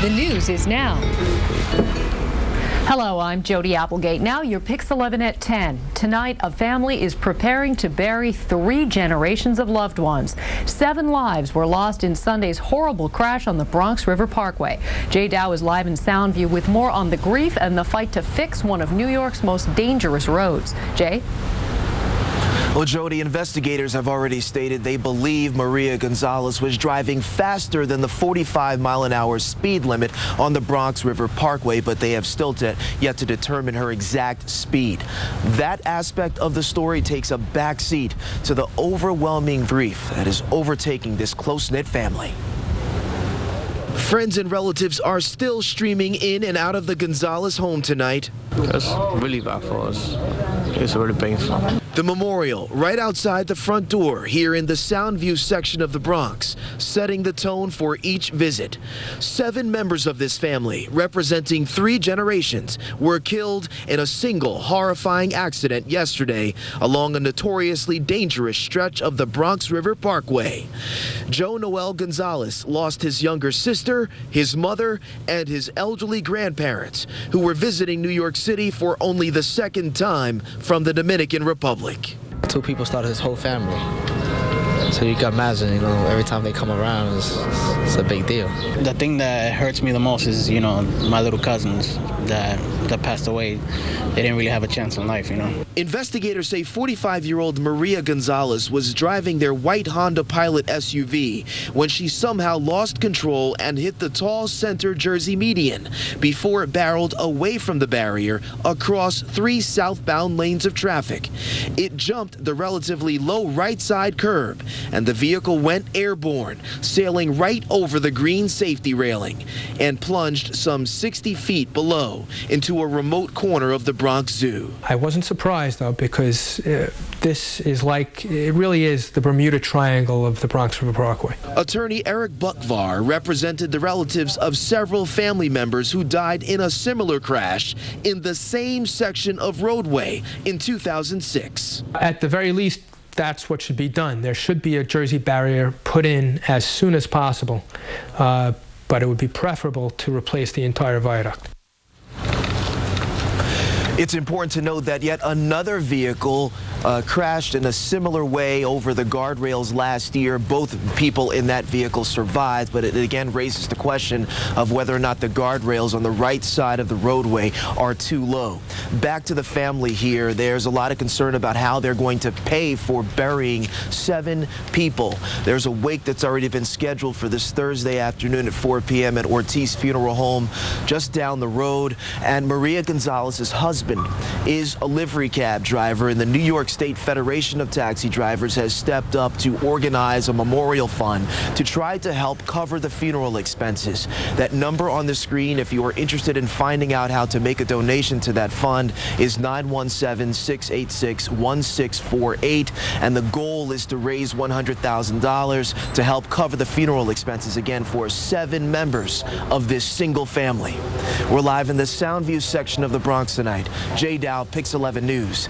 The news is now. Hello, I'm Jody Applegate. Now your Pix 11 at 10. Tonight, a family is preparing to bury 3 generations of loved ones. 7 lives were lost in Sunday's horrible crash on the Bronx River Parkway. Jay Dow is live in Soundview with more on the grief and the fight to fix one of New York's most dangerous roads. Jay? Well, Jody, investigators have already stated they believe Maria Gonzalez was driving faster than the 45-mile-an-hour speed limit on the Bronx River Parkway, but they have still yet to determine her exact speed. That aspect of the story takes a backseat to the overwhelming grief that is overtaking this close-knit family. Friends and relatives are still streaming in and out of the Gonzalez home tonight. That's really bad for us. It's really painful. The memorial right outside the front door here in the Soundview section of the Bronx, setting the tone for each visit. 7 members of this family, representing 3 generations, were killed in a single horrifying accident yesterday along a notoriously dangerous stretch of the Bronx River Parkway. Joe Noel Gonzalez lost his younger sister, his mother, and his elderly grandparents, who were visiting New York City for only the 2nd time from the Dominican Republic. 2 people started his whole family. So you can imagine, every time they come around, it's a big deal. The thing that hurts me the most is, my little cousins that passed away. They didn't really have a chance in life, Investigators say 45-year-old Maria Gonzalez was driving their white Honda Pilot SUV when she somehow lost control and hit the tall center Jersey median before it barreled away from the barrier across 3 southbound lanes of traffic. It jumped the relatively low right side curb, and the vehicle went airborne, sailing right over the green safety railing and plunged some 60 feet below into a remote corner of the Bronx Zoo. I wasn't surprised, though, because this is it really is the Bermuda Triangle of the Bronx River Parkway. Attorney Eric Buckvar represented the relatives of several family members who died in a similar crash in the same section of roadway in 2006. At the very least, that's what should be done. There should be a Jersey barrier put in as soon as possible, but it would be preferable to replace the entire viaduct. It's important to note that yet another vehicle crashed in a similar way over the guardrails last year. Both people in that vehicle survived, but it again raises the question of whether or not the guardrails on the right side of the roadway are too low. Back to the family here, there's a lot of concern about how they're going to pay for burying 7 people. There's a wake that's already been scheduled for this Thursday afternoon at 4 p.m. at Ortiz Funeral Home just down the road, and Maria Gonzalez's husband is a livery cab driver, and the New York State Federation of Taxi Drivers has stepped up to organize a memorial fund to try to help cover the funeral expenses. That number on the screen, if you are interested in finding out how to make a donation to that fund, is 917-686-1648, and the goal is to raise $100,000 to help cover the funeral expenses, again, for 7 members of this single family. We're live in the Soundview section of the Bronx tonight. Jay Dow, Pix 11 News.